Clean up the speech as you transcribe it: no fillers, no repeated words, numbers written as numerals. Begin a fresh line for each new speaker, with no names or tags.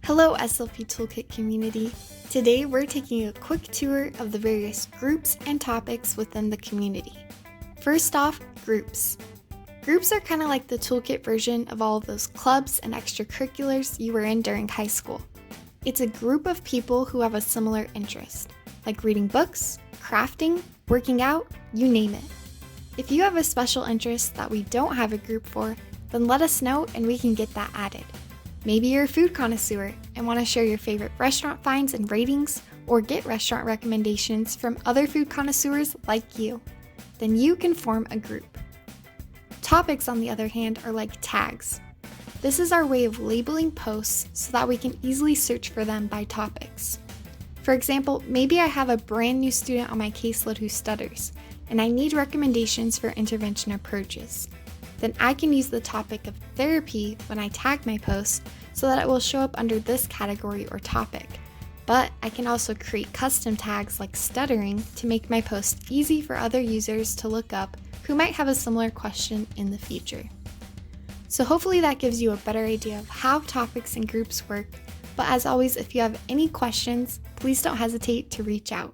Hello SLP Toolkit community. Today we're taking a quick tour of the various groups and topics within the community. First off, groups. Groups are kind of like the toolkit version of all of those clubs and extracurriculars you were in during high school. It's a group of people who have a similar interest, like reading books, crafting, working out, you name it. If you have a special interest that we don't have a group for, then let us know and we can get that added. Maybe you're a food connoisseur and want to share your favorite restaurant finds and ratings, or get restaurant recommendations from other food connoisseurs like you. Then you can form a group. Topics, on the other hand, are like tags. This is our way of labeling posts so that we can easily search for them by topics. For example, maybe I have a brand new student on my caseload who stutters, and I need recommendations for intervention approaches. Then I can use the topic of therapy when I tag my post so that it will show up under this category or topic. But I can also create custom tags like stuttering to make my post easy for other users to look up who might have a similar question in the future. So hopefully that gives you a better idea of how topics and groups work. But as always, if you have any questions, please don't hesitate to reach out.